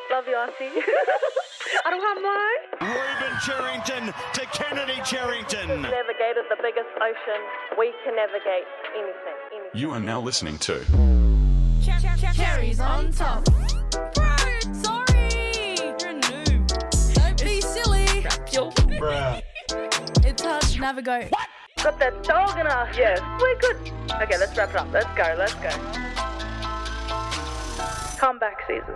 Love you, Aussie. I don't have mine. Reuben Cherrington to Kennedy Cherrington. Navigated the biggest ocean. We can navigate anything. You are now listening to Cherries on top. Bro, sorry. You're a noob. Don't be silly. Bruh. It's hard to navigate. What? Got that dog in us. Yes, we could. Okay, let's wrap it up. Let's go. Comeback season.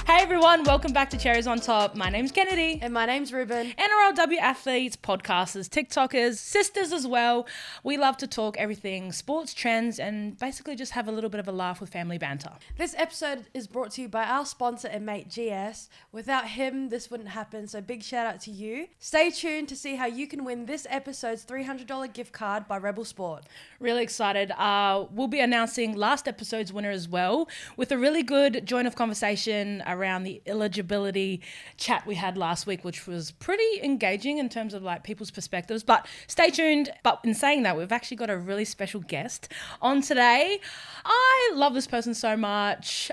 Hey everyone, welcome back to Cherries on Top. My name's Kennedy. And my name's Reuben. NRLW athletes, podcasters, TikTokers, sisters as well. We love to talk everything sports, trends, and basically just have a little bit of a laugh with family banter. This episode is brought to you by our sponsor and mate GS. Without him, this wouldn't happen, so big shout out to you. Stay tuned to see how you can win this episode's $300 gift card by Rebel Sport. Really excited. We'll be announcing last episode's winner as well with a really good joint of conversation around the eligibility chat we had last week, which was pretty engaging in terms of like people's perspectives. But stay tuned. But in saying that, we've actually got a really special guest on today. I love this person so much.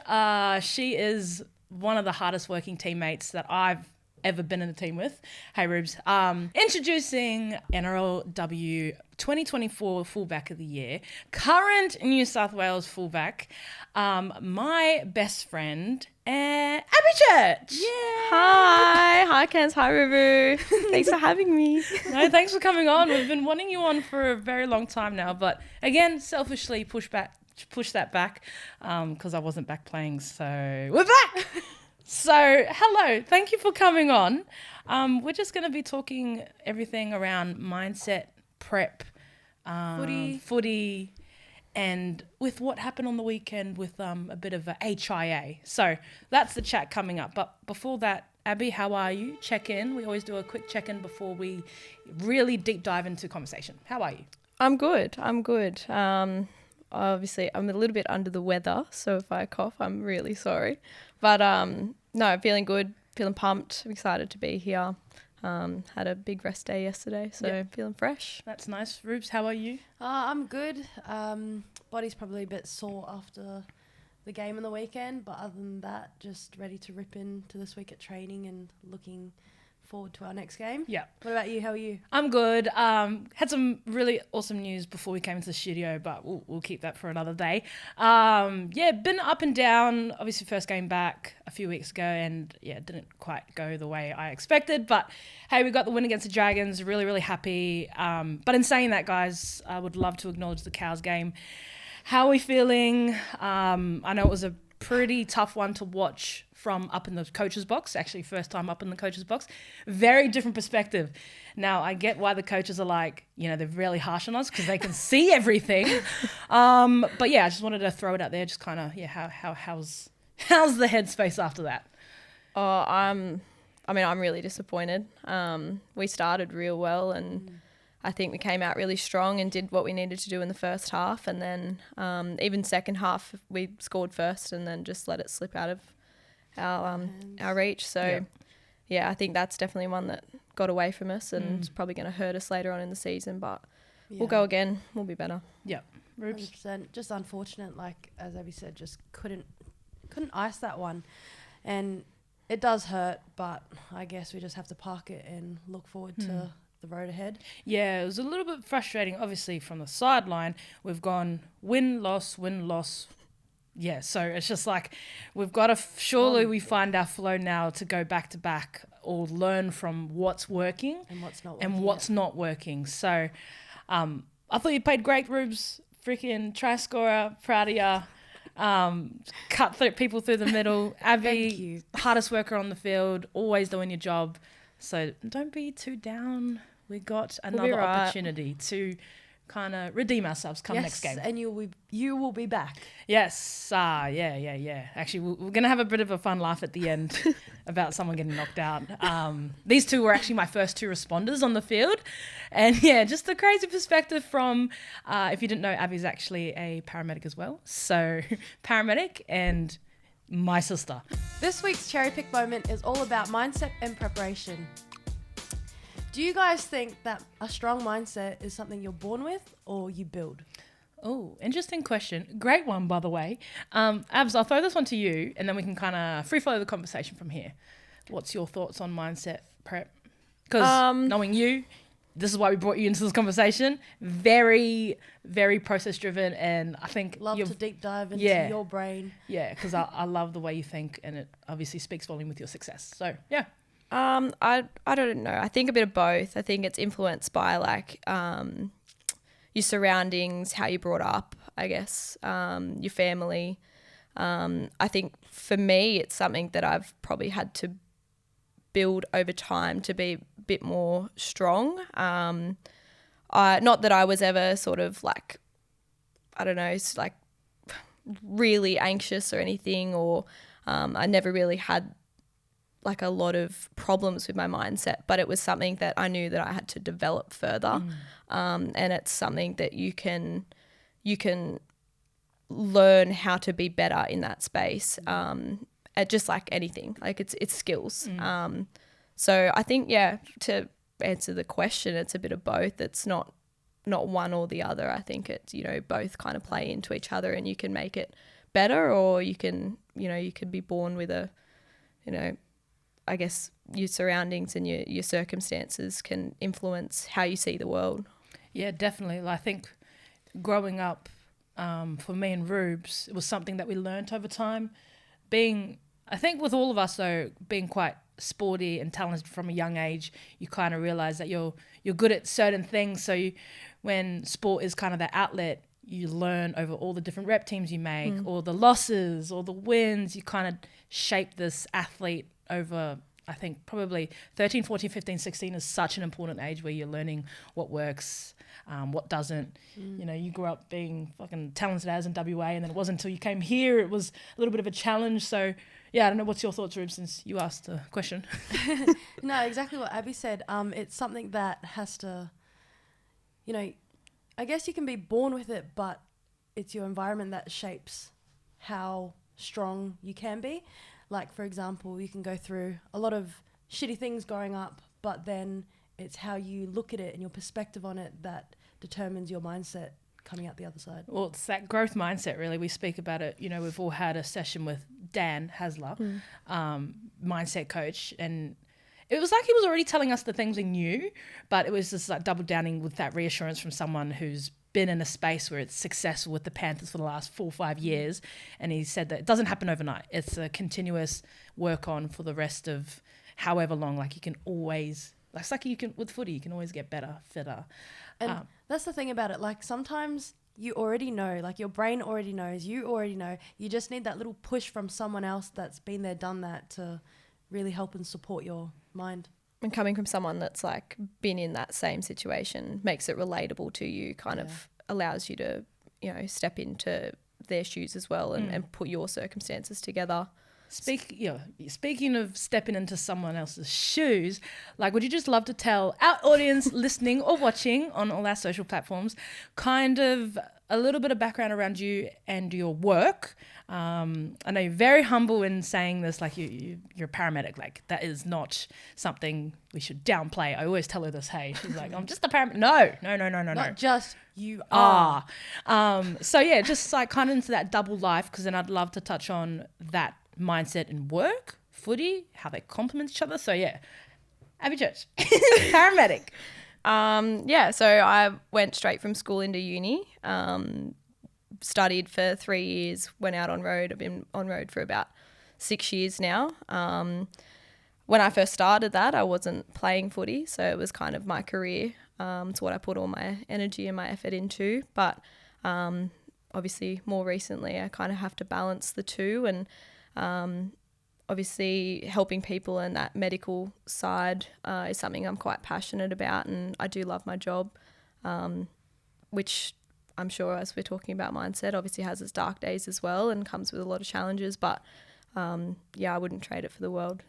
She is one of the hardest working teammates that I've ever been in a team with. Hey Rubes. Introducing NRLW 2024 fullback of the year, current New South Wales fullback, my best friend, Abbi Church. Yeah. Hi Kens. Hi Rubu. Thanks for having me. No, thanks for coming on. We've been wanting you on for a very long time now, but again, selfishly push that back because I wasn't back playing, so we're back. So, hello. Thank you for coming on. We're just going to be talking everything around mindset, prep, footy, and with what happened on the weekend with a bit of a HIA. So, that's the chat coming up. But before that, Abbi, how are you? Check in. We always do a quick check-in before we really deep dive into conversation. How are you? I'm good. Obviously, I'm a little bit under the weather, so if I cough, I'm really sorry. But no, feeling good, feeling pumped. I'm excited to be here. Had a big rest day yesterday, so feeling fresh. That's nice. Rubes, how are you? I'm good. Body's probably a bit sore after the game on the weekend, but other than that, just ready to rip into this week at training and looking forward to our next game. Yeah. What about you? How are you? I'm good. Had some really awesome news before we came into the studio, but we'll keep that for another day. Been up and down. Obviously, first game back a few weeks ago, and it didn't quite go the way I expected. But hey, we got the win against the Dragons. Really, really happy. But in saying that, guys, I would love to acknowledge the Cows game. How are we feeling? I know it was a pretty tough one to watch from up in the coach's box. Actually, first time up in the coach's box. Very different perspective. Now, I get why the coaches are like, they're really harsh on us because they can see everything. But yeah, I just wanted to throw it out there. Just kind of, how's the headspace after that? Oh, I'm really disappointed. We started real well, and I think we came out really strong and did what we needed to do in the first half. And then even second half, we scored first and then just let it slip out of our reach. So, I think that's definitely one that got away from us and is probably going to hurt us later on in the season. But we'll go again. We'll be better. Yeah. 100%. Just unfortunate, like as Abbi said, just couldn't ice that one. And it does hurt, but I guess we just have to park it and look forward to the road ahead. Yeah, it was a little bit frustrating. Obviously, from the sideline, we've gone win, loss. Yeah, so it's just like we've got to surely we find our flow now to go back to back or learn from what's working and what's not working. So I thought you played great, Rubes. Freaking try scorer, proud of ya. Cut people through the middle. Abbi, hardest worker on the field, always doing your job. So don't be too down. We got another opportunity to kind of redeem ourselves come next game. And you will be back. Yes. Yeah. Actually, we're going to have a bit of a fun laugh at the end about someone getting knocked out. These two were actually my first two responders on the field. And just a crazy perspective from, if you didn't know, Abbi's actually a paramedic as well. So paramedic and my sister. This week's Cherry Pick moment is all about mindset and preparation. Do you guys think that a strong mindset is something you're born with or you build? Oh, interesting question. Great one, by the way. Abs, I'll throw this one to you, and then we can kind of free follow the conversation from here. What's your thoughts on mindset prep? Because knowing you, this is why we brought you into this conversation. Very, very process driven, and I think Love to deep dive into your brain. Yeah, because I love the way you think, and it obviously speaks volume with your success. So yeah. I don't know. I think a bit of both. I think it's influenced by like your surroundings, how you're brought up, I guess, your family. I think for me, it's something that I've probably had to build over time to be a bit more strong. Not that I was ever sort of like, I don't know, like really anxious or anything, or I never really had like a lot of problems with my mindset, but it was something that I knew that I had to develop further. And it's something that you can learn how to be better in that space. At just like anything, like it's skills. So I think, to answer the question, it's a bit of both. It's not one or the other. I think it's, both kind of play into each other, and you can make it better, or you can, you could be born with a, I guess your surroundings and your circumstances can influence how you see the world. Yeah, definitely. I think growing up, for me and Rubes, it was something that we learnt over time. I think with all of us though, being quite sporty and talented from a young age, you kind of realize that you're good at certain things. So when sport is kind of that outlet, you learn over all the different rep teams you make, or the losses, or the wins. You kind of shape this athlete over, I think, probably 13, 14, 15, 16 is such an important age where you're learning what works, what doesn't. You grew up being fucking talented as in WA, and then it wasn't until you came here, it was a little bit of a challenge. So yeah, I don't know, what's your thoughts, Rube, since you asked the question? No, exactly what Abby said. It's something that has to, I guess you can be born with it, but it's your environment that shapes how strong you can be. Like, for example, you can go through a lot of shitty things growing up, but then it's how you look at it and your perspective on it that determines your mindset coming out the other side. Well, it's that growth mindset, really. We speak about it. We've all had a session with Dan Hasler, mindset coach, and it was like he was already telling us the things we knew, but it was just like double downing with that reassurance from someone who's been in a space where it's successful with the Panthers for the last 4 or 5 years. And he said that it doesn't happen overnight. It's a continuous work on for the rest of however long. Like, you can always, it's like you can with footy, you can always get better, fitter. And that's the thing about it. Like, sometimes you already know, like your brain already knows, you already know. You just need that little push from someone else that's been there, done that, to really help and support your mind. And coming from someone that's like been in that same situation makes it relatable to you, kind of allows you to, step into their shoes as well, and put your circumstances together. Speaking of stepping into someone else's shoes, like, would you just love to tell our audience listening or watching on all our social platforms kind of a little bit of background around you and your work? I know you're very humble in saying this, like you're a paramedic. Like, that is not something we should downplay. I always tell her this, hey, she's like, I'm just a paramedic. No. Not just, you are. So yeah, just like kind of into that double life, because then I'd love to touch on that mindset in work, footy, how they complement each other. So yeah, Abbi Church, paramedic. So I went straight from school into uni, studied for 3 years, went out on road. I've been on road for about 6 years now. When I first started that, I wasn't playing footy, so it was kind of my career. It's what I put all my energy and my effort into. But obviously more recently, I kind of have to balance the two, and obviously helping people and that medical side is something I'm quite passionate about, and I do love my job, which I'm sure, as we're talking about mindset, obviously has its dark days as well and comes with a lot of challenges, but I wouldn't trade it for the world.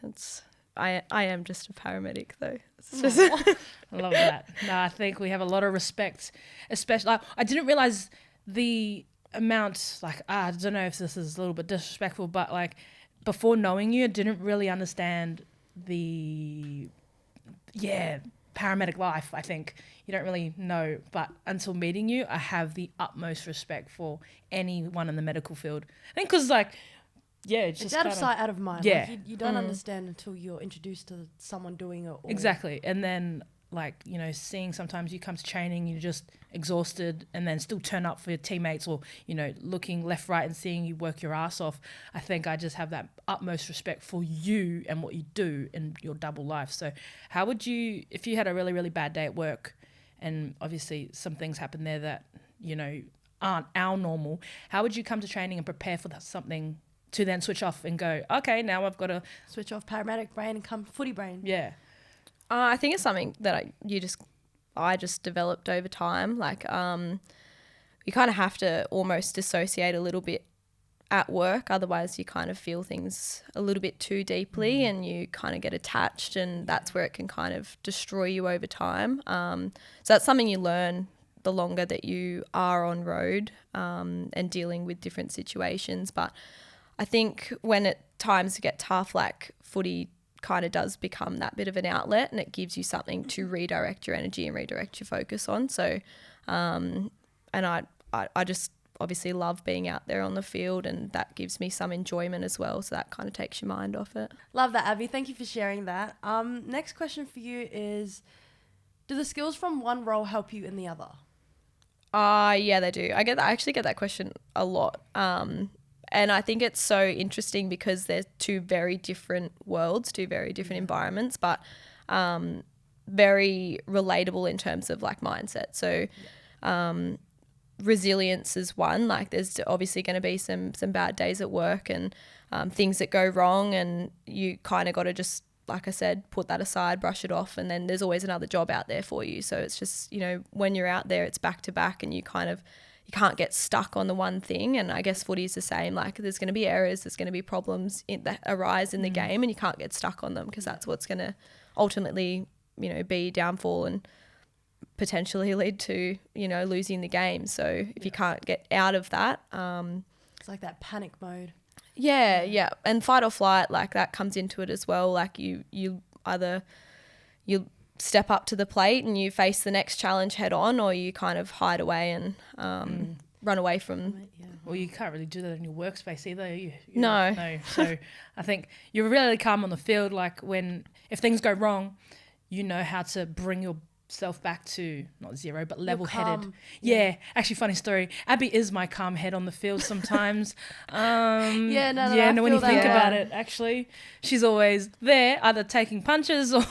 I am just a paramedic though. It's just I love that. No, I think we have a lot of respect, especially, I didn't realize the amount, I don't know if this is a little bit disrespectful, but like, before knowing you, I didn't really understand the paramedic life, I think. You don't really know, but until meeting you, I have the utmost respect for anyone in the medical field. I think because, like, yeah, it's It's just out of kinda- sight, out of mind. Yeah. Like you don't understand until you're introduced to someone doing it. Or Exactly. And then, like, you know, seeing sometimes you come to training, you're just exhausted and then still turn up for your teammates or, you know, looking left, right and seeing you work your ass off. I think I just have that utmost respect for you and what you do in your double life. So how would you, if you had a really, really bad day at work and obviously some things happen there that, you know, aren't our normal, how would you come to training and prepare for that something to then switch off and go, okay, now I've got to, switch off paramedic brain and come footy brain. yeah. I think it's something that I just developed over time. Like, you kind of have to almost dissociate a little bit at work, otherwise you kind of feel things a little bit too deeply and you kind of get attached, and that's where it can kind of destroy you over time. So that's something you learn the longer that you are on road and dealing with different situations. But I think when times get tough, like footy kind of does become that bit of an outlet, and it gives you something to redirect your energy and redirect your focus on. So, and I just obviously love being out there on the field, and that gives me some enjoyment as well. So that kind of takes your mind off it. Love that, Abby. Thank you for sharing that. Next question for you is, do the skills from one role help you in the other? Yeah, they do. I actually get that question a lot. And I think it's so interesting because they're two very different worlds, two very different environments, but very relatable in terms of like mindset. So resilience is one. Like there's obviously going to be some bad days at work and things that go wrong, and you kind of got to just, like I said, put that aside, brush it off, and then there's always another job out there for you. So it's just, you know, when you're out there, it's back to back, and you can't get stuck on the one thing. And I guess footy is the same. Like there's going to be errors, there's going to be problems that arise in the game, and you can't get stuck on them because that's what's going to ultimately, you know, be downfall and potentially lead to, you know, losing the game. So if you can't get out of that, It's like that panic mode. yeah. And fight or flight, like that comes into it as well. Like you either you step up to the plate and you face the next challenge head on, or you kind of hide away and run away from. Well, you can't really do that in your workspace either. No. So I think you're really calm on the field. Like if things go wrong, you know how to bring yourself back to not zero, but level-headed. calm. Yeah. Actually, funny story. Abby is my calm head on the field sometimes. I when you feel think that. about it, actually, she's always there, either taking punches or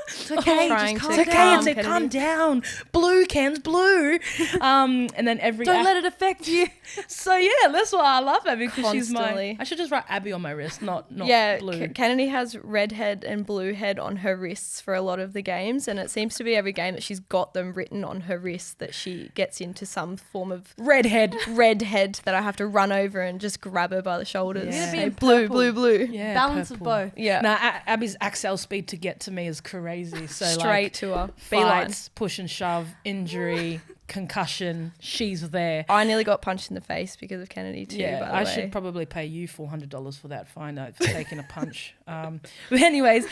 It's okay, Trying just to calm it's okay, down. it's like, calm down. Blue, Ken's blue. And then Don't let it affect you. So yeah, that's why I love Abby, because she's Constantly. I should just write Abby on my wrist, not Yeah, blue. Kennedy has red head and blue head on her wrists for a lot of the games, and it seems to be every game that she's got them written on her wrist that she gets into some form of Redhead. red head that I have to run over and just grab her by the shoulders. Yeah. You're Say, being blue, purple. blue, blue. Yeah, Balance of purple. both. Yeah, Now Abby's accel speed to get to me is crazy. So straight like to her. Beeline. fights, push and shove, injury, concussion, she's there. I nearly got punched in the face because of Kennedy too. Yeah, by the I way. should probably pay you $400 for that fine for taking a punch. But anyways,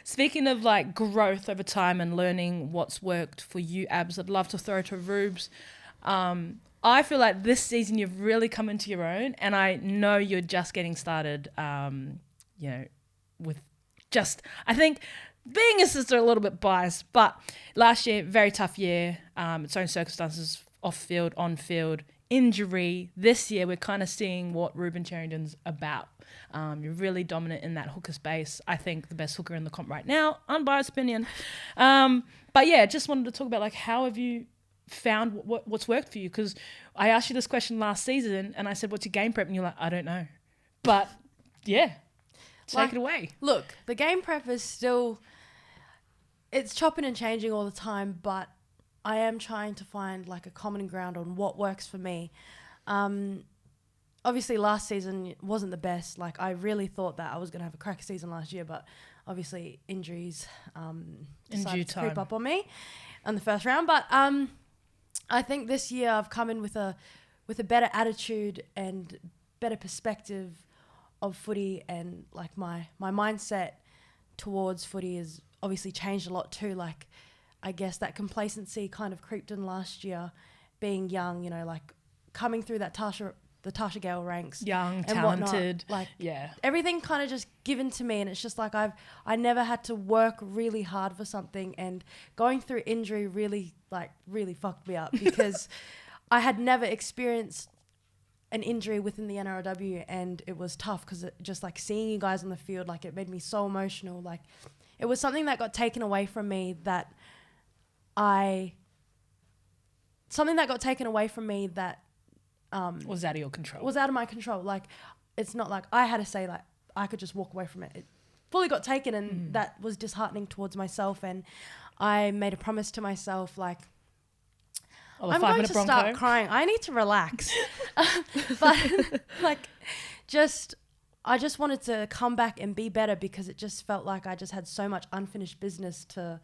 speaking of like growth over time and learning what's worked for you, Abs, I'd love to throw to Rubes. I feel like this season you've really come into your own, and I know you're just getting started. With just, I think being a sister, a little bit biased, but last year, very tough year, its own circumstances, off field, on field, injury. This year, we're kind of seeing what Ruben Cherrington's about. You're really dominant in that hooker space. I think the best hooker in the comp right now, unbiased opinion. But yeah, just wanted to talk about like how have you found what's worked for you? Because I asked you this question last season, and I said, "What's your game prep?" And you're like, "I don't know." But yeah, take it away. Look, the game prep is still, it's chopping and changing all the time, but I am trying to find like a common ground on what works for me. Obviously last season wasn't the best. Like I really thought that I was going to have a cracker season last year, but obviously injuries decided to creep up on me in the first round. But I think this year I've come in with a better attitude and better perspective of footy, and like my mindset towards footy is obviously changed a lot too. Like, I guess that complacency kind of creeped in last year, being young, you know, like coming through the Tasha Gale ranks. Young, and talented. Like, yeah. everything kind of just given to me, and it's just like I never had to work really hard for something, and going through injury really fucked me up because I had never experienced an injury within the NRLW, and it was tough because just like seeing you guys on the field, like it made me so emotional. Like, it was something that got taken away from me that was out of your control. was out of my control. Like, it's not like I had to say, like, I could just walk away from it. It fully got taken, and that was disheartening towards myself. And I made a promise to myself, like, I'm going to start crying. I need to relax. But like, I just wanted to come back and be better because it just felt like I just had so much unfinished business to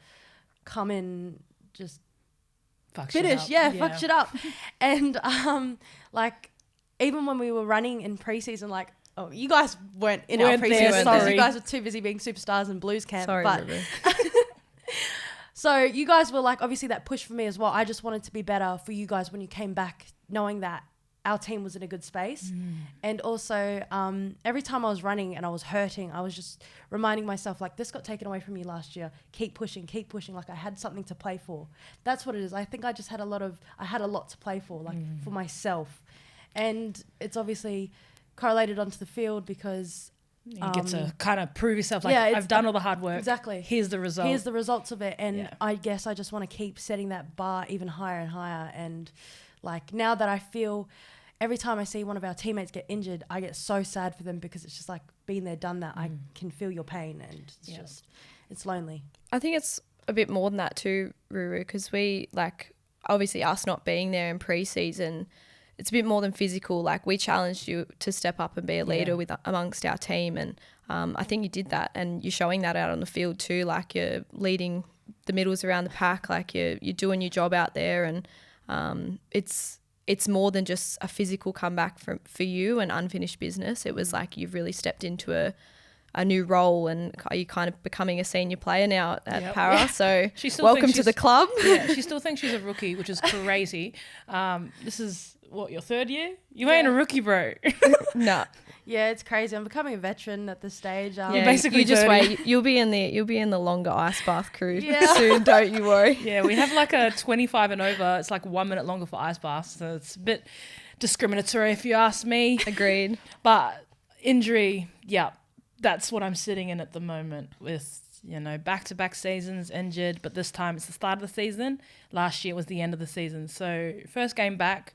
come in, just fuck finish. shit up. Fuck shit up. And like, even when we were running in preseason, like, oh, you guys weren't in our preseason there, because sorry. you guys were too busy being superstars in Blues camp. Sorry, but Ruby. so you guys were like, obviously that push for me as well. I just wanted to be better for you guys when you came back, knowing that our team was in a good space. And also, every time I was running and I was hurting, I was just reminding myself, like, this got taken away from you last year. Keep pushing. Like, I had something to play for. That's what it is. I think I just had a lot to play for, like, for myself. And it's obviously correlated onto the field because you get to kind of prove yourself, like, yeah, I've done all the hard work. Exactly. Here's the result. Here's the results of it. And Yeah. I guess I just want to keep setting that bar even higher and higher. And like, now that I feel every time I see one of our teammates get injured, I get so sad for them because it's just like, been there, done that. I can feel your pain, and it's it's lonely. I think it's a bit more than that too, Ruru, because we, like, obviously us not being there in pre-season, it's a bit more than physical. Like, we challenged you to step up and be a leader with amongst our team, and I think you did that, and you're showing that out on the field too. Like, you're leading the middles around the pack, like you're doing your job out there, and it's more than just a physical comeback for you and unfinished business. It was like you've really stepped into a new role, and you're kind of becoming a senior player now at Para. So welcome to the club. Yeah, she still thinks she's a rookie, which is crazy. This is what, your third year? You ain't a rookie, bro. No. Yeah, it's crazy. I'm becoming a veteran at this stage. You're basically you just 30. wait. You'll be in the longer ice bath crew Yeah. soon. Don't you worry. Yeah, we have like a 25 and over. It's like 1 minute longer for ice baths, so it's a bit discriminatory if you ask me. Agreed. But injury, yeah, that's what I'm sitting in at the moment with, you know, back-to-back seasons injured, but this time it's the start of the season. Last year was the end of the season. So first game back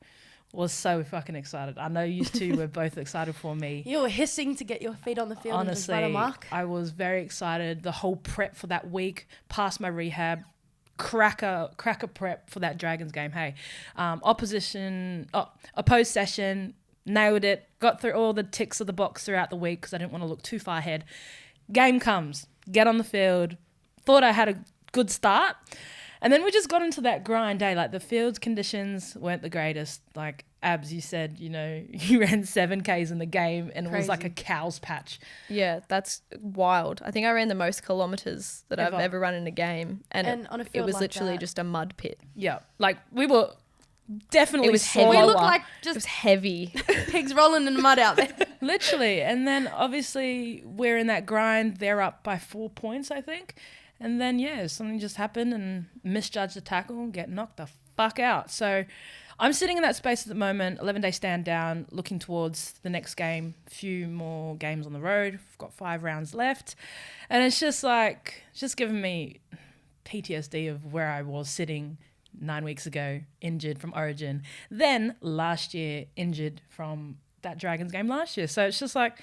was so fucking excited. I know you two were both excited for me. You were hissing to get your feet on the field. Honestly, and just run amok. I was very excited. The whole prep for that week, past my rehab, cracker prep for that Dragons game. Hey, opposed session, nailed it, got through all the ticks of the box throughout the week because I didn't want to look too far ahead. Game comes, get on the field, thought I had a good start. And then we just got into that grind day. Like, the field conditions weren't the greatest. Like, Abs, you said, you know, you ran 7Ks in the game and it was like a cow's patch. Yeah, that's wild. I think I ran the most kilometres that I've ever run in a game. And on a it field was like literally that. just a mud pit. Yeah. Like, we were definitely It was slower. heavy. We look like It just was heavy. pigs rolling in the mud out there. Literally. And then obviously we're in that grind. They're up by 4 points, I think. And then, yeah, something just happened and misjudged the tackle and get knocked the fuck out. So I'm sitting in that space at the moment, 11-day stand down, looking towards the next game, few more games on the road. We've got 5 rounds left. And it's just like, just giving me PTSD of where I was sitting 9 weeks ago, injured from Origin. Then last year, injured from that Dragons game last year. So it's just like,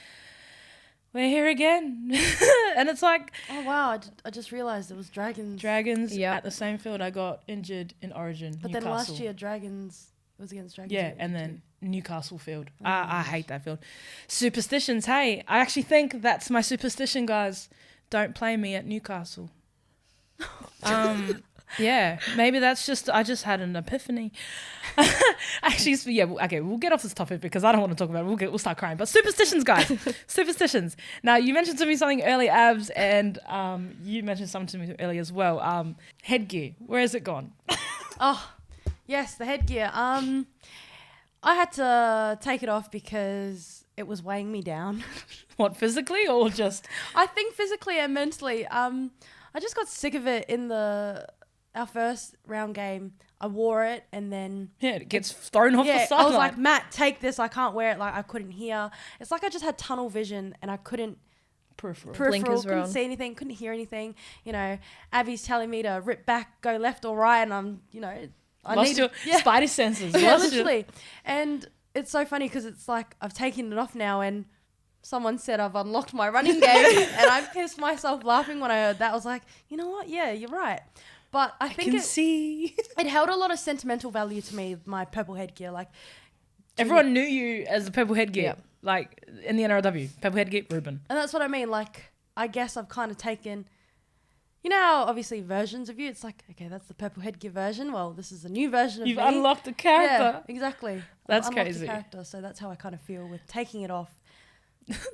we're here again. And it's like, Oh, wow. I just realised it was Dragons. at the same field. I got injured in Origin, But Newcastle. then last year, Dragons was against Dragons. Yeah, and then Newcastle field. I hate that field. Superstitions. Hey, I actually think that's my superstition, guys. Don't play me at Newcastle. Yeah, maybe that's just, I just had an epiphany. Actually, yeah, okay, we'll get off this topic because I don't want to talk about it. We'll start crying. But superstitions, guys. Superstitions. Now, you mentioned to me something early, Abs, and you mentioned something to me early as well. Headgear. Where has it gone? Oh, yes, the headgear. I had to take it off because it was weighing me down. What, physically or just? I think physically and mentally. I just got sick of it in our first round game. I wore it and then... Yeah, it gets thrown off the sideline. I was like, Matt, take this. I can't wear it. Like, I couldn't hear. It's like I just had tunnel vision and I couldn't... Peripheral. Blinkers were couldn't on. see anything, couldn't hear anything. You know, Abby's telling me to rip back, go left or right, and I'm, you know... Lost your spidey senses. Yeah, Lost your- literally. And it's so funny because it's like I've taken it off now and someone said I've unlocked my running game and I pissed myself laughing when I heard that. I was like, you know what? Yeah, you're right. But I think it held a lot of sentimental value to me, my purple headgear. Like Everyone knew you as the purple headgear. Yeah. Like in the NRLW. Purple headgear, Ruben. And that's what I mean. Like, I guess I've kind of taken... You know how obviously versions of you, it's like, okay, that's the purple headgear version. Well, this is a new version of You've me. unlocked a character. Yeah, exactly. That's I've unlocked crazy. a character, so that's how I kind of feel with taking it off.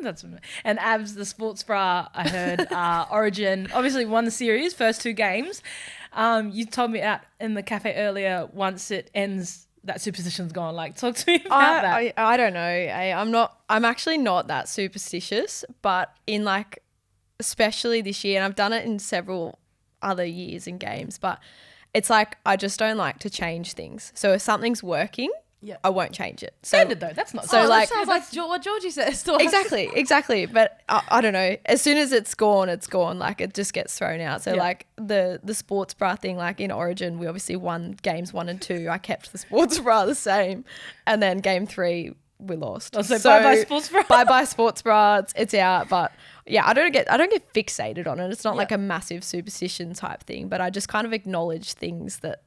That's and Abs, the sports bra, I heard Origin obviously won the series, first 2 games. You told me out in the cafe earlier, once it ends, that superstition's gone. Like, talk to me about that. I don't know. I'm actually not that superstitious, but in like, especially this year, and I've done it in several other years in games, but it's like I just don't like to change things. So if something's working, I won't change it. So, Standard though, that's not so Oh, like that sounds like what Georgie says to us. exactly. But I don't know. As soon as it's gone. Like it just gets thrown out. So like the sports bra thing, like in Origin, we obviously won games 1 and 2. I kept the sports bra the same, and then game 3 we lost. Oh, so bye-bye sports bra. Bye-bye sports bra. It's out. But yeah, I don't get fixated on it. It's not like a massive superstition type thing, but I just kind of acknowledge things that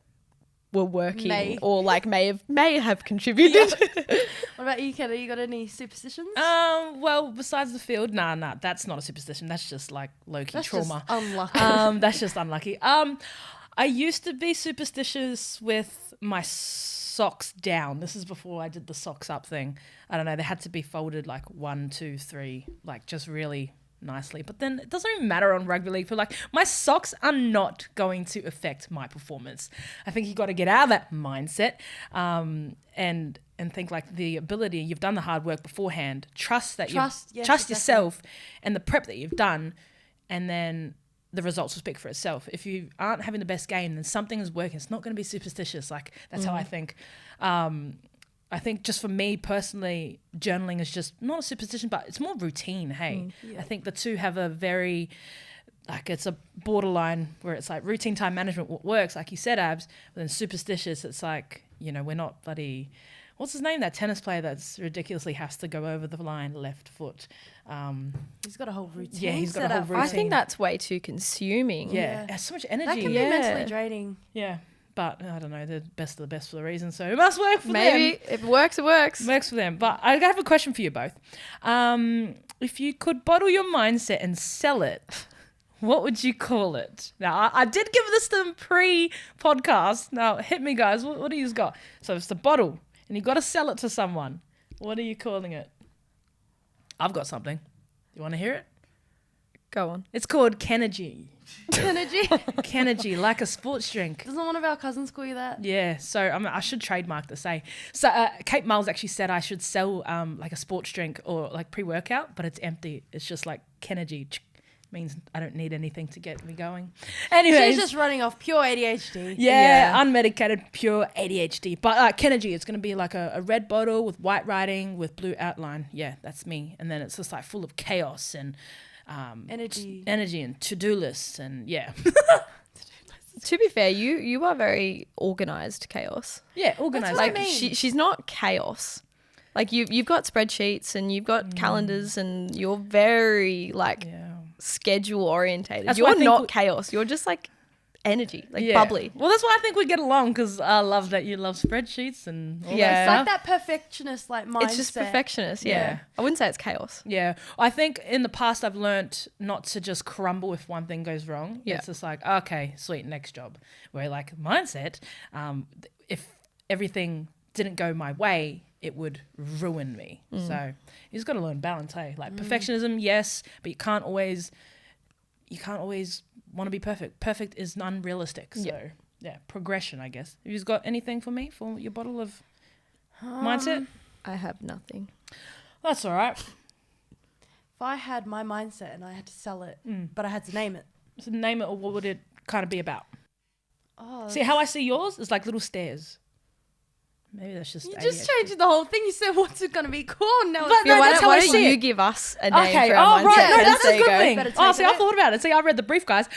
were working or like may have contributed. What about you, Kelly? You got any superstitions? Well, besides the field, nah, that's not a superstition. That's just like low-key trauma. Just unlucky. That's just unlucky. I used to be superstitious with my socks down. This is before I did the socks up thing. I don't know. They had to be folded like 1, 2, 3, like just really nicely. But then it doesn't even matter on rugby league. Like my socks are not going to affect my performance. I think you got to get out of that mindset and think like the ability, you've done the hard work beforehand. Trust yourself and the prep that you've done, and then the results will speak for itself. If you aren't having the best game, then something is working. It's not going to be superstitious. Like that's how I think. I think just for me personally, journaling is just not a superstition, but it's more routine. Hey, I think the two have a very, like it's a borderline where it's like routine time management what works, like you said, Abs, but then superstitious, it's like, you know, we're not bloody, what's his name? That tennis player that's ridiculously has to go over the line, left foot. He's got a whole routine. Yeah, he's got a whole routine. I think that's way too consuming. Yeah, it has so much energy. That can be mentally draining. Yeah. But I don't know, they're best of the best for a reason, so it must work for them. Maybe if it works, it works. Works for them. But I have a question for you both. If you could bottle your mindset and sell it, what would you call it? Now, I did give this to them pre-podcast. Now, hit me, guys. What do you got? So it's the bottle, and you got to sell it to someone. What are you calling it? I've got something. You want to hear it? Go on. It's called Kenergy. Energy. Kenergy, like a sports drink. Doesn't one of our cousins call you that? Yeah, so I should trademark this, eh? So Kate Miles actually said I should sell like a sports drink or like pre-workout, but it's empty. It's just like Kenergy. Means I don't need anything to get me going. Anyways. She's just running off pure ADHD. Yeah, unmedicated, pure ADHD. But Kenergy, it's going to be like a red bottle with white writing with blue outline. Yeah, that's me. And then it's just like full of chaos and energy and to-do lists and yeah. To be fair, you are very organised, Chaos. Yeah, organised. Like she's not chaos. Like you've got spreadsheets and you've got calendars and you're very like schedule orientated. You're not chaos. You're just like energy, like Yeah. bubbly. Well, that's why I think we get along, because I love that you love spreadsheets and all Yeah. that It's like stuff. that perfectionist like mindset. It's just perfectionist. Yeah. Yeah. I wouldn't say it's chaos. Yeah. I think in the past I've learnt not to just crumble if one thing goes wrong. Yeah. It's just like, okay, sweet, next job. Where like mindset, if everything didn't go my way, it would ruin me. So you just got to learn balance, hey? Like perfectionism, yes, but you can't always want to be perfect. Perfect is unrealistic. So yeah, progression, I guess. Have you got anything for me for your bottle of mindset? I have nothing. That's all right. If I had my mindset and I had to sell it, but I had to name it. So name it, or what would it kind of be about? Oh, See, how I see yours is like little stairs. Maybe that's just you ADHD. just changed the whole thing. You said what's it gonna be called? No, But it's no, Yeah, why that's don't, how I why don't see you it. give us a name Okay, for our oh mindset? right, no, then? that's There a you good go. thing. Better Oh, take see, it. I thought about it. See, I read the brief, guys.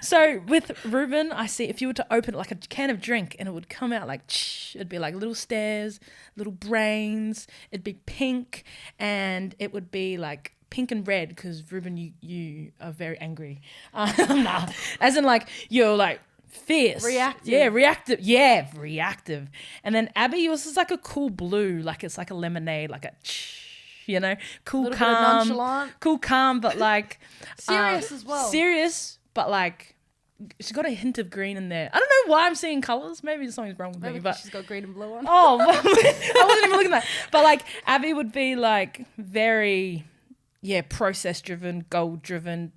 So with Ruben, I see if you were to open like a can of drink and it would come out like, it'd be like little stairs, little brains. It'd be pink, and it would be like pink and red because Ruben, you are very angry. Nah, as in like you're like fierce, Reactive. Yeah, reactive. And then Abby, yours is like a cool blue, like it's like a lemonade, like a cool, Little bit of calm, nonchalant. cool, calm, but like Serious as well. Serious, but like she's got a hint of green in there. I don't know why I'm seeing colors. Maybe something's wrong with Maybe me, but she's got green and blue on. oh, well, I wasn't even looking at that. But like Abby would be like very, process driven, goal driven.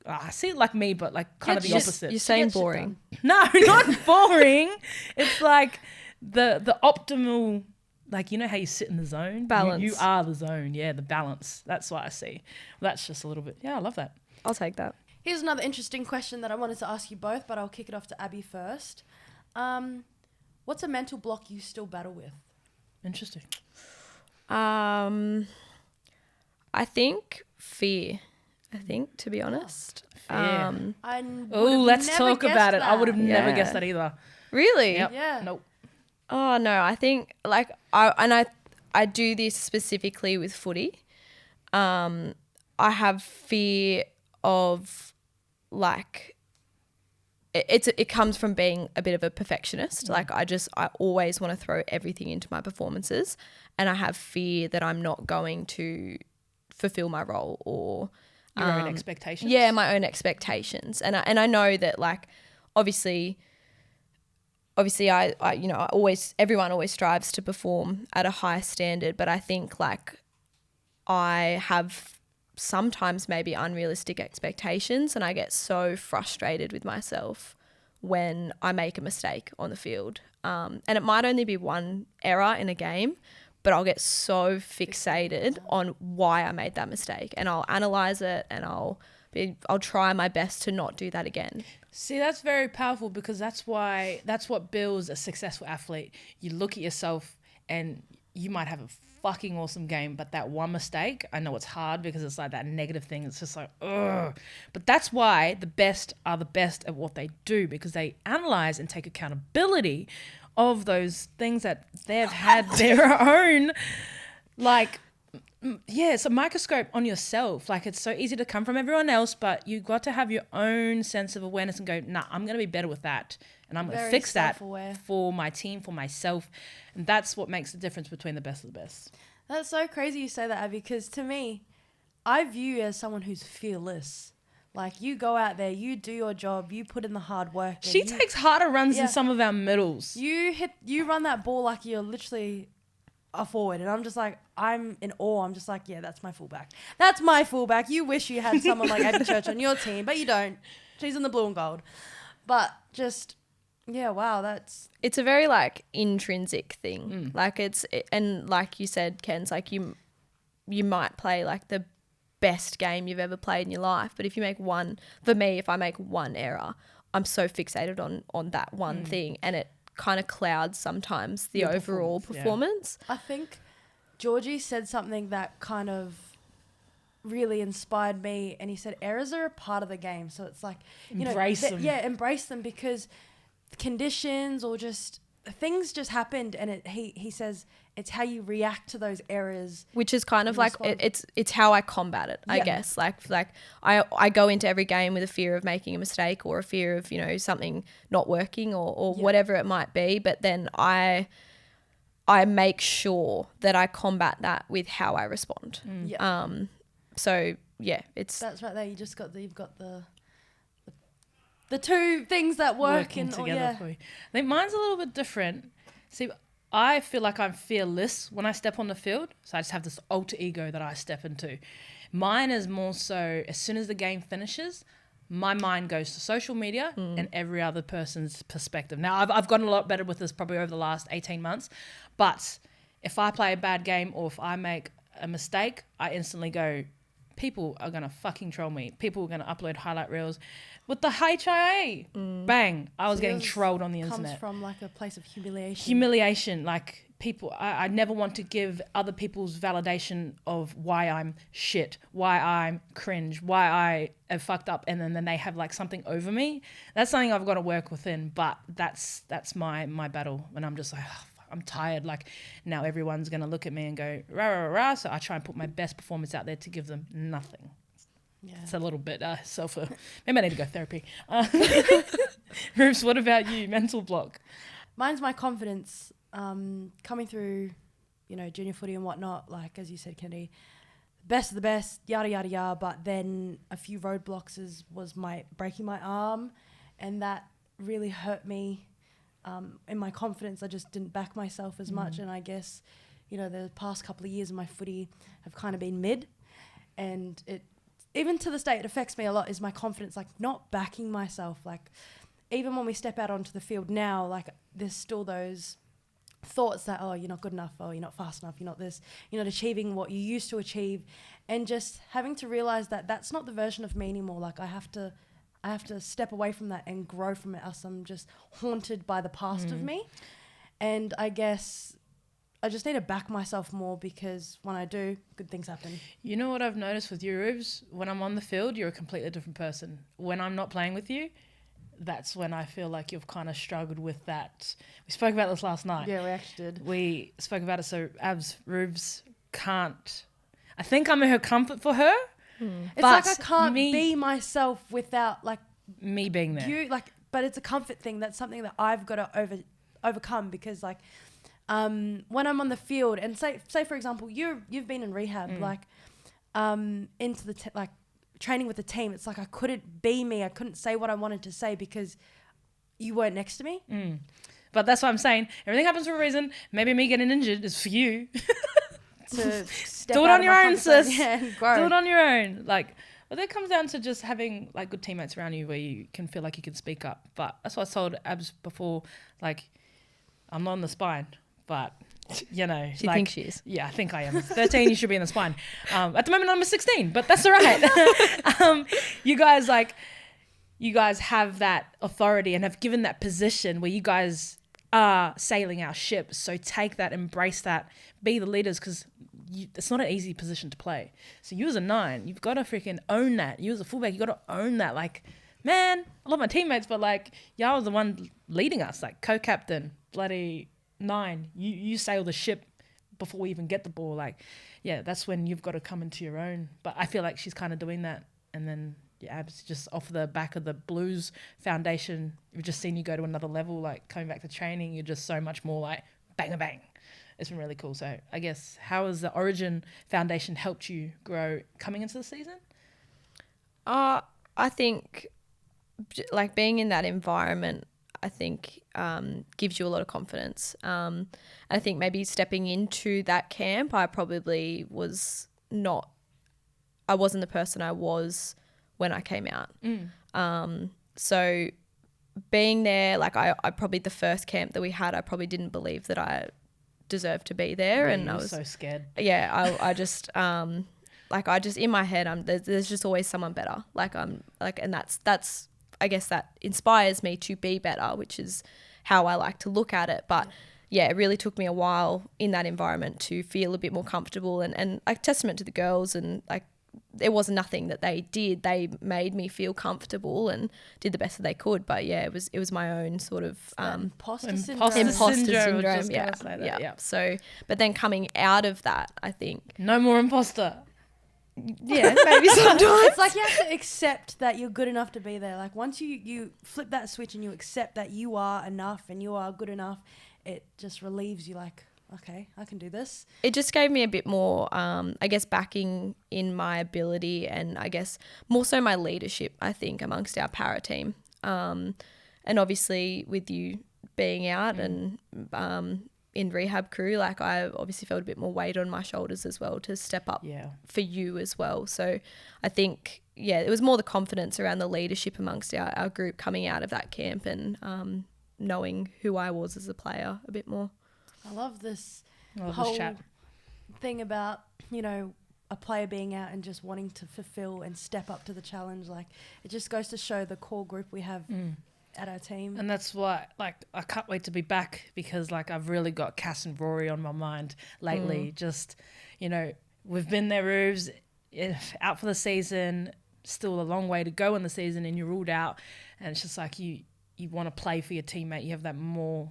I see it like me, but like kind of the opposite. You're saying Get shit boring. No, not boring. It's like the optimal, like, you know how you sit in the zone? Balance. You are the zone. Yeah, the balance. That's what I see. That's just a little bit. Yeah, I love that. I'll take that. Here's another interesting question that I wanted to ask you both, but I'll kick it off to Abby first. What's a mental block you still battle with? Interesting. I think fear. To be honest. Fear. Oh, let's talk about it. I would have never Yeah. guessed that either. Really? Yep. Yeah. Nope. Oh no, I think like I do this specifically with footy. I have fear of like it comes from being a bit of a perfectionist. Like I always want to throw everything into my performances, and I have fear that I'm not going to fulfill my role or Your own expectations. yeah, my own expectations. And I know that like obviously I everyone always strives to perform at a high standard, but I think like I have sometimes maybe unrealistic expectations, and I get so frustrated with myself when I make a mistake on the field. And it might only be one error in a game, but I'll get so fixated on why I made that mistake, and I'll analyze it, and I'll try my best to not do that again. See, that's very powerful, because that's what builds a successful athlete. You look at yourself and you might have a fucking awesome game, but that one mistake, I know it's hard because it's like that negative thing. It's just like, ugh. But that's why the best are the best at what they do, because they analyze and take accountability of those things that they've had their own, like, it's a microscope on yourself. Like, it's so easy to come from everyone else, but you got to have your own sense of awareness and go, nah, I'm going to be better with that. And I'm going to Very fix that self-aware. for my team, for myself. And that's what makes the difference between the best of the best. That's so crazy you say that, Abby, because to me, I view you as someone who's fearless. Like, you go out there, you do your job, you put in the hard work. and She takes harder runs Yeah. than some of our middles. You run that ball like you're literally a forward, and I'm just like, I'm in awe. I'm just like, yeah, that's my fullback. That's my fullback. You wish you had someone like Abby Church on your team, but you don't. She's in the blue and gold. But just, yeah, wow, It's a very like intrinsic thing. Like and like you said, Ken's like you might play like the best game you've ever played in your life, but if you make if I make one error, I'm so fixated on that one thing, and it kind of clouds sometimes the Your overall performance, performance. I think Georgie said something that kind of really inspired me, and he said errors are a part of the game. So it's like, Embrace them. Yeah, embrace them, because conditions or just things just happened, and he says it's how you react to those errors, which is kind of like respond. it's how I combat it, I Yeah. guess. Like I go into every game with a fear of making a mistake or a fear of, something not working or whatever it might be, but then I make sure that I combat that with how I respond. Yeah. So yeah, That's right there. You've got the two things that work Working and together for you. I think mine's a little bit different. See, I feel like I'm fearless when I step on the field, so I just have this alter ego that I step into. Mine is more so as soon as the game finishes, my mind goes to social media and every other person's perspective. Now, I've gotten a lot better with this probably over the last 18 months, but if I play a bad game or if I make a mistake, I instantly go, people are going to fucking troll me. People are going to upload highlight reels. With the HIA, bang, I was getting trolled on the internet. Comes from like a place of humiliation. Humiliation, like people, I never want to give other people's validation of why I'm shit, why I'm cringe, why I have fucked up, and then they have like something over me. That's something I've got to work within, but that's my battle when I'm just like, oh, fuck, I'm tired. Like now everyone's going to look at me and go, rah, rah, rah. So I try and put my best performance out there to give them nothing. Yeah. It's a little bit maybe I need to go therapy. Roops, what about you? Mental block? Mine's my confidence, coming through, junior footy and whatnot. Like as you said, Kennedy, best of the best, yada yada yada. But then a few roadblocks was my breaking my arm, and that really hurt me. In my confidence, I just didn't back myself as much, and I guess, the past couple of years of my footy have kind of been mid, and it. Even to this day, it affects me a lot, is my confidence, like not backing myself. Like even when we step out onto the field now, like there's still those thoughts that, oh, you're not good enough, oh, you're not fast enough, you're not achieving what you used to achieve. And just having to realize that that's not the version of me anymore. Like I have to step away from that and grow from it, else I'm just haunted by the past of me. And I guess I just need to back myself more, because when I do, good things happen. You know what I've noticed with you, Rubes? When I'm on the field, you're a completely different person. When I'm not playing with you, that's when I feel like you've kind of struggled with that. We spoke about this last night. Yeah, we actually did. We spoke about it. So Rubes can't. I think I'm her comfort for her. It's like I can't be myself without like me being there. But it's a comfort thing. That's something that I've got to overcome, because like. When I'm on the field, and say for example, you've been in rehab, into the training with the team. It's like I couldn't be me. I couldn't say what I wanted to say because you weren't next to me. But that's what I'm saying. Everything happens for a reason. Maybe me getting injured is for you. To step do it out on of your my own, comfort zone, sis. and grow. Do it on your own. But that comes down to just having like good teammates around you where you can feel like you can speak up. But that's what I told Abs before. Like, I'm not on the spine. But, she thinks she is. Yeah, I think I am. 13, you should be in the spine. At the moment, I'm 16, but that's all right. You guys have that authority and have given that position where you guys are sailing our ship. So take that, embrace that, be the leaders, because it's not an easy position to play. So you as a 9, you've got to freaking own that. You as a fullback, you got to own that. Like, man, I love my teammates, but like, y'all was the one leading us, like co-captain, bloody 9, you sail the ship before we even get the ball. Like, yeah, that's when you've got to come into your own. But I feel like she's kind of doing that. And then Abs, just off the back of the Blues foundation, we've just seen you go to another level. Like coming back to training, you're just so much more like bang, bang. It's been really cool. So I guess, how has the Origin Foundation helped you grow coming into the season? I think like being in that environment, I think gives you a lot of confidence. I think maybe stepping into that camp, I probably I wasn't the person I was when I came out. So being there, like I probably the first camp that we had, I probably didn't believe that I deserved to be there. Yeah, and I was so scared. Yeah, I just in my head, there's just always someone better. And that's I guess that inspires me to be better, which is how I like to look at it. But yeah, it really took me a while in that environment to feel a bit more comfortable, and like testament to the girls and like there was nothing that they did. They made me feel comfortable and did the best that they could. But yeah, it was my own sort of Imposter syndrome. imposter syndrome. Yeah. Yeah. So, but then coming out of that, I think, No more imposter. yeah, maybe sometimes. It's like you have to accept that you're good enough to be there. Like once you flip that switch and you accept that you are enough and you are good enough, it just relieves you. Like, okay, I can do this. It just gave me a bit more, I guess, backing in my ability and I guess more so my leadership, I think, amongst our para team. And obviously with you being out and in rehab crew, like I obviously felt a bit more weight on my shoulders as well to step up for you as well. So I think, yeah, it was more the confidence around the leadership amongst our group coming out of that camp and knowing who I was as a player a bit more. I love this This chat. thing about, you know, a player being out and just wanting to fulfill and step up to the challenge. Like it just goes to show the core group we have at our team. And that's why, like, I can't wait to be back because, like, I've really got Cass and Rory on my mind lately. Just, you know, we've been there, Roofs, out for the season, still a long way to go in the season and you're ruled out. And it's just like you want to play for your teammate. You have that more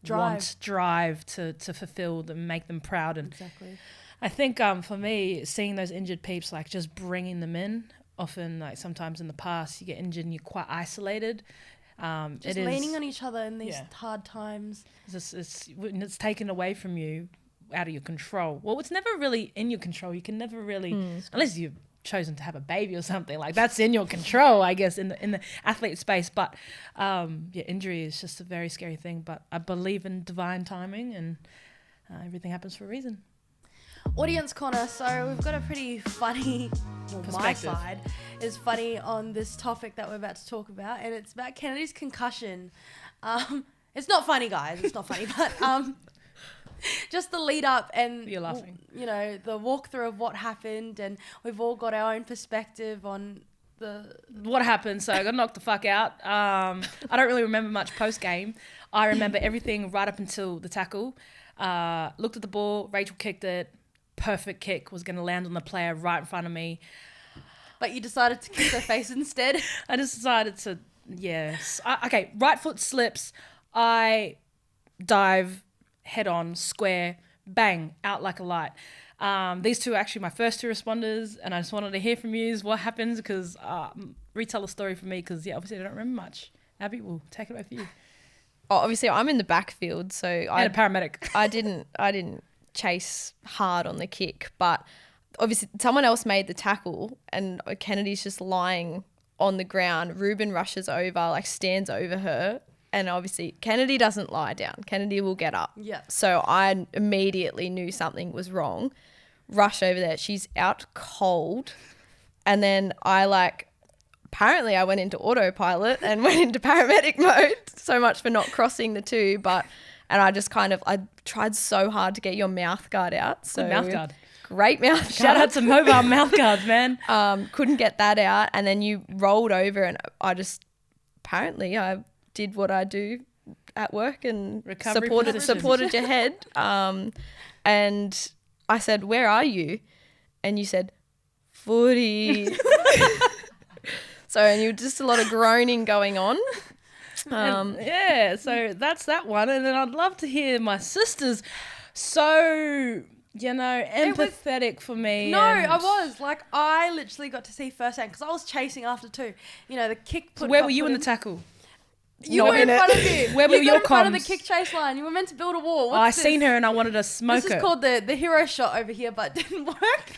drive to fulfill them, make them proud. And Exactly. I think for me, seeing those injured peeps, like just bringing them in, often like sometimes in the past you get injured and you're quite isolated. Just leaning on each other in these hard times. It's taken away from you, out of your control. Well, it's never really in your control. You can never really, unless you've chosen to have a baby or something, like that's in your control, I guess, in the athlete space. But injury is just a very scary thing. But I believe in divine timing, and everything happens for a reason. Audience corner. So we've got a pretty funny, well, my Perspective. side is funny on this topic that we're about to talk about, and it's about Kennedy's concussion. It's not funny, guys. It's not funny, but just the lead up and You're laughing. You know, the walkthrough of what happened, and we've all got our own perspective on what happened. So I got knocked the fuck out. I don't really remember much post game. I remember everything right up until the tackle. Looked at the ball. Rachel kicked it. Perfect kick, was going to land on the player right in front of me. But you decided to kick her face instead. I just decided to, okay, right foot slips. I dive head on, square, bang, out like a light. These two are actually my first two responders, and I just wanted to hear from you what happens, because retell the story for me, because obviously I don't remember much. Abby, we'll take it away for you. Oh, obviously I'm in the backfield, so And a paramedic. I didn't chase hard on the kick, but obviously someone else made the tackle and Kennedy's just lying on the ground. Ruben rushes over, like stands over her, and obviously Kennedy doesn't lie down. Kennedy will get up. Yeah. So I immediately knew something was wrong. Rush over there. She's out cold. And then apparently I went into autopilot and went into paramedic mode. So much for not crossing the two, and I just I tried so hard to get your mouth guard out. So Good mouth guard. Great mouth guard. Shout out to mobile mouth guards, man. Couldn't get that out, and then you rolled over, and I did what I do at work and Recovery supported your head. And I said, "Where are you?" And you said, "Footy." And you just a lot of groaning going on. So that's that one. And then I'd love to hear my sisters so, empathetic for me. No, I was. I literally got to see firsthand because I was chasing after two. You know, the kick put. Where were you in the tackle? You were in front of me. Where were your in front of the comms? kick chase line. You were meant to build a wall. I seen her and I wanted to smoke This her. is called the hero shot over here, but it didn't work.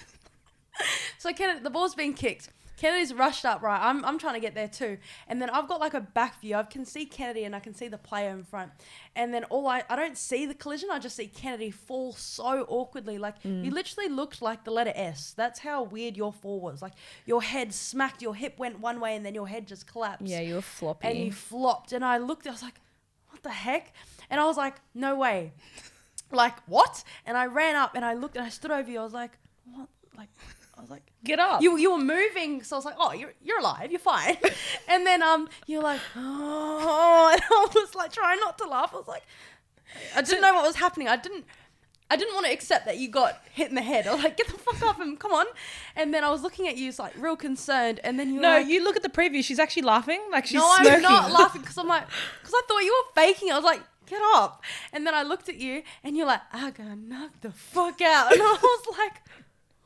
So the ball's being kicked. Kennedy's rushed up, right? I'm trying to get there too. And then I've got a back view. I can see Kennedy and I can see the player in front. And then I don't see the collision. I just see Kennedy fall so awkwardly. You literally looked like the letter S. That's how weird your fall was. Your head smacked, your hip went one way and then your head just collapsed. Yeah, you were floppy. And you flopped. And I looked, I was like, what the heck? And I was like, no way. What? And I ran up and I looked and I stood over you. I was like, what? I was like, Get up. You were moving, so I was like, oh, you're alive, you're fine. And then you're like, oh, and I was trying not to laugh. I was like, I didn't know what was happening. I I didn't want to accept that you got hit in the head. I was like, get the fuck up and come on. And then I was looking at you, like real concerned. And then you were like, you look at the preview. She's actually laughing. Like she's no, smirking. I'm not laughing because I thought you were faking. I was like, get up. And then I looked at you and you're like, I'm gonna knock the fuck out. And I was like,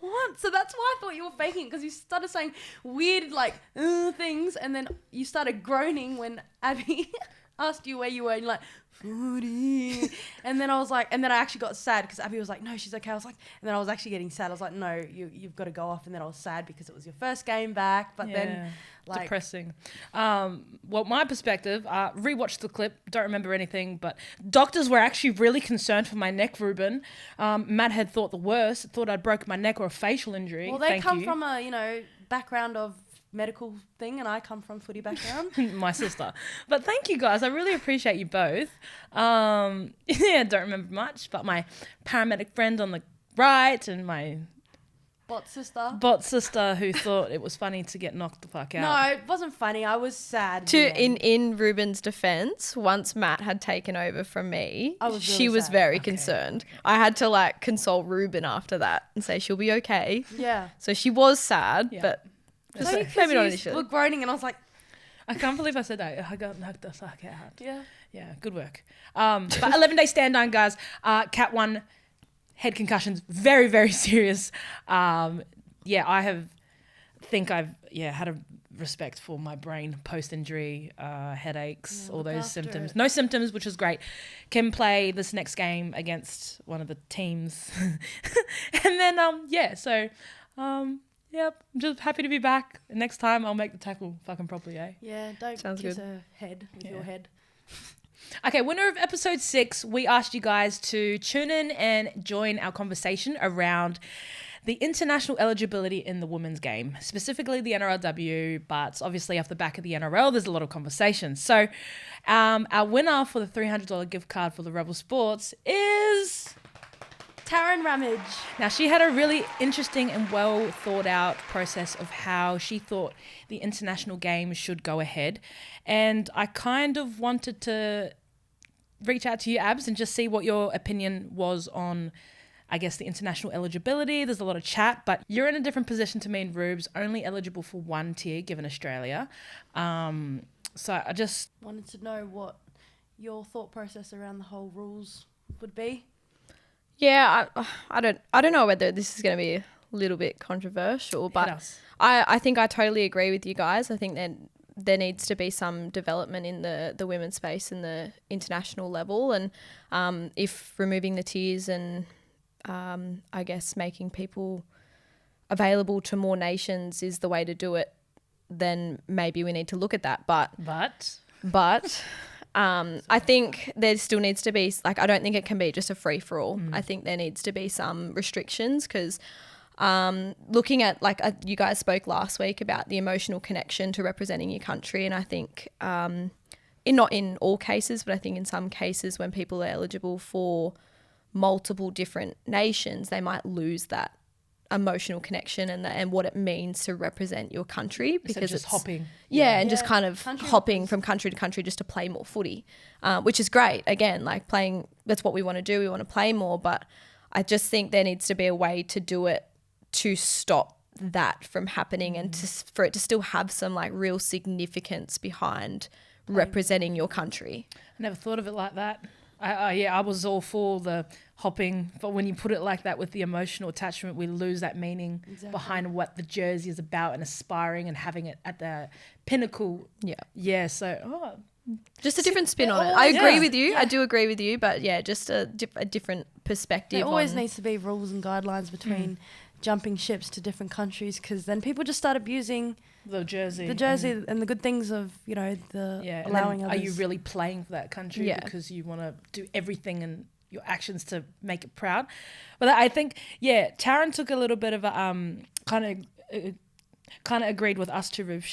what? So that's why I thought you were faking, because you started saying weird like things, and then you started groaning when Abby asked you where you were, and you're like, 40. And then I was like, and then I actually got sad because Abby was like, no, she's okay. I was like, and then I was actually getting sad. I was like, no, you've got to go off. And then I was sad because it was your first game back. But then like depressing. Well, my perspective, rewatched the clip, don't remember anything, but doctors were actually really concerned for my neck, Ruben. Matt had thought the worst, thought I'd broken my neck or a facial injury. Well, they come from a, background of medical thing, and I come from footy background. My sister. But thank you guys. I really appreciate you both. Don't remember much, but my paramedic friend on the right and my Bot sister who thought it was funny to get knocked the fuck out. No, it wasn't funny. I was sad. In Ruben's defense, once Matt had taken over from me, she was sad. very concerned. I had to like console Ruben after that and say she'll be okay. Yeah. So she was sad, but just maybe not initially. We're groaning, and I was like, I can't believe I said that. I got knocked the fuck out. yeah. Yeah, good work. But 11-day stand down, guys. Cat 1, head concussions, very, very serious. I've had a respect for my brain post-injury, headaches, all those symptoms. No symptoms, which is great. Can play this next game against one of the teams. And then, yep, I'm just happy to be back. Next time I'll make the tackle fucking properly, eh? Yeah, don't Sounds kiss good. her head with your head. Okay, winner of episode 6, we asked you guys to tune in and join our conversation around the international eligibility in the women's game, specifically the NRLW, but obviously off the back of the NRL, there's a lot of conversation. So our winner for the $300 gift card for the Rebel Sports is Taryn Ramage. Now, she had a really interesting and well thought out process of how she thought the international game should go ahead. And I kind of wanted to reach out to you, Abs, and just see what your opinion was on, I guess, the international eligibility. There's a lot of chat, but you're in a different position to me and Rubes, only eligible for one tier given Australia. So I just wanted to know what your thought process around the whole rules would be. Yeah, I don't know whether this is going to be a little bit controversial, but I think I totally agree with you guys. I think that there needs to be some development in the women's space in the international level, and if removing the tiers and I guess making people available to more nations is the way to do it, then maybe we need to look at that. But I think there still needs to be, like, I don't think it can be just a free-for-all. I think there needs to be some restrictions because looking at, like, you guys spoke last week about the emotional connection to representing your country, and I think not in all cases, but I think in some cases when people are eligible for multiple different nations, they might lose that emotional connection and what it means to represent your country, because just it's hopping. And just kind of hopping from country to country just to play more footy, which is great. Again, like playing, that's what we want to do. We want to play more, but I just think there needs to be a way to do it to stop that from happening and for it to still have some like real significance behind representing your country. I never thought of it like that. I was all for the hopping, but when you put it like that with the emotional attachment, we lose that meaning behind what the jersey is about and aspiring and having it at the pinnacle. Yeah. So, just a different spin on it. I agree with you. I do agree with you, but yeah, just a different perspective. There always needs to be rules and guidelines between jumping ships to different countries, because then people just start abusing the jersey and the good things of, allowing others. Are you really playing for that country because you want to do everything and your actions to make it proud? But I think, Taryn took a little bit of a kind of agreed with us too, Ruth.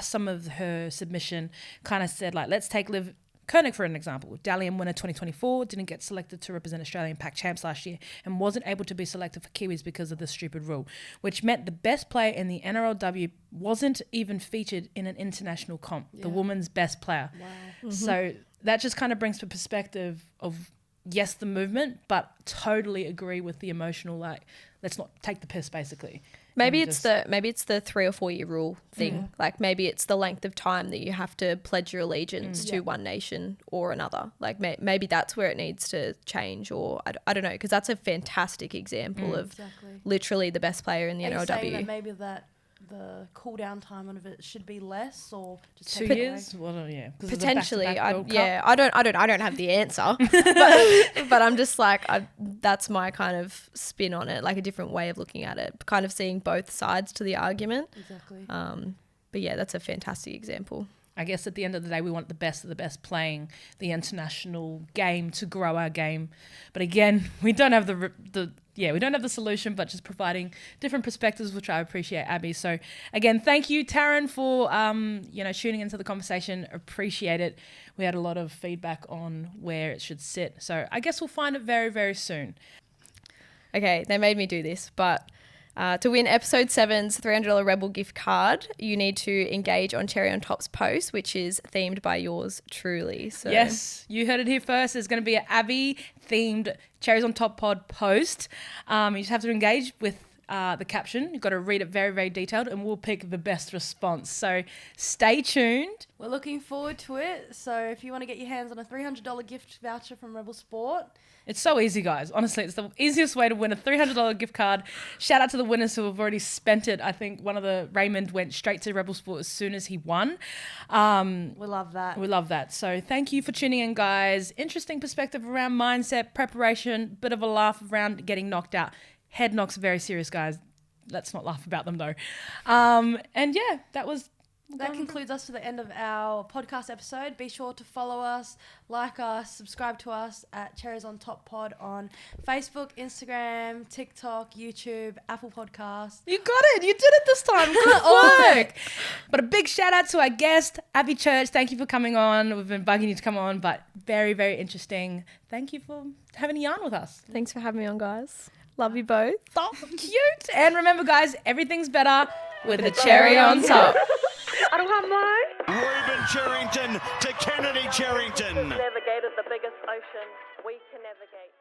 Some of her submission kind of said, like, let's take Liv Koenig for an example. Dalian winner 2024 didn't get selected to represent Australian Pac champs last year and wasn't able to be selected for Kiwis because of the stupid rule, which meant the best player in the NRLW wasn't even featured in an international comp, the woman's best player. Wow. So that just kind of brings the perspective of yes, the movement, but totally agree with the emotional, like, let's not take the piss, basically. Maybe And it's just- the 3 or 4 year rule thing. Like maybe it's the length of time that you have to pledge your allegiance to one nation or another. Like maybe that's where it needs to change, or I don't know, because that's a fantastic example of Exactly. literally the best player in the Are you saying that NRW. maybe that the cool down time of it should be less, or just 2 take it years? Well, yeah. 'cause of the Potentially, back-to-back World Cup. I don't have the answer, but I'm just like, that's my kind of spin on it, like a different way of looking at it, kind of seeing both sides to the argument. Exactly. But yeah, that's a fantastic example. I guess at the end of the day, we want the best of the best playing the international game to grow our game. But again, we don't have we don't have the solution, but just providing different perspectives, which I appreciate, Abby. So again, thank you, Taryn, for tuning into the conversation. Appreciate it. We had a lot of feedback on where it should sit. So I guess we'll find it very, very soon. Okay, they made me do this, but to win episode 7's $300 Rebel gift card, you need to engage on Cherry on Top's post, which is themed by yours truly. So Yes, you heard it here first. There's going to be an Abby themed Cherries on Top pod post. You just have to engage with the caption. You've got to read it very, very detailed, and we'll pick the best response. So stay tuned. We're looking forward to it. So if you want to get your hands on a $300 gift voucher from Rebel Sport, It's so easy, guys. Honestly, it's the easiest way to win a $300 gift card. Shout out to the winners who have already spent it. I think Raymond went straight to Rebel Sport as soon as he won. we love that. We love that. So thank you for tuning in, guys. Interesting perspective around mindset, preparation, bit of a laugh around getting knocked out. Head knocks are very serious, guys. Let's not laugh about them, though. And yeah, That concludes us to the end of our podcast episode. Be sure to follow us, like us, subscribe to us at Cherries on Top Pod on Facebook, Instagram, TikTok, YouTube, Apple Podcasts. You got it. You did it this time. Good work. But a big shout out to our guest, Abbi Church. Thank you for coming on. We've been bugging you to come on, but very, very interesting. Thank you for having a yarn with us. thanks for having me on, guys. Love you both. So cute. And remember, guys, everything's better with a cherry on top. I don't have mine. Reuben Cherrington to Kennedy Cherrington. Navigated the biggest ocean we can navigate.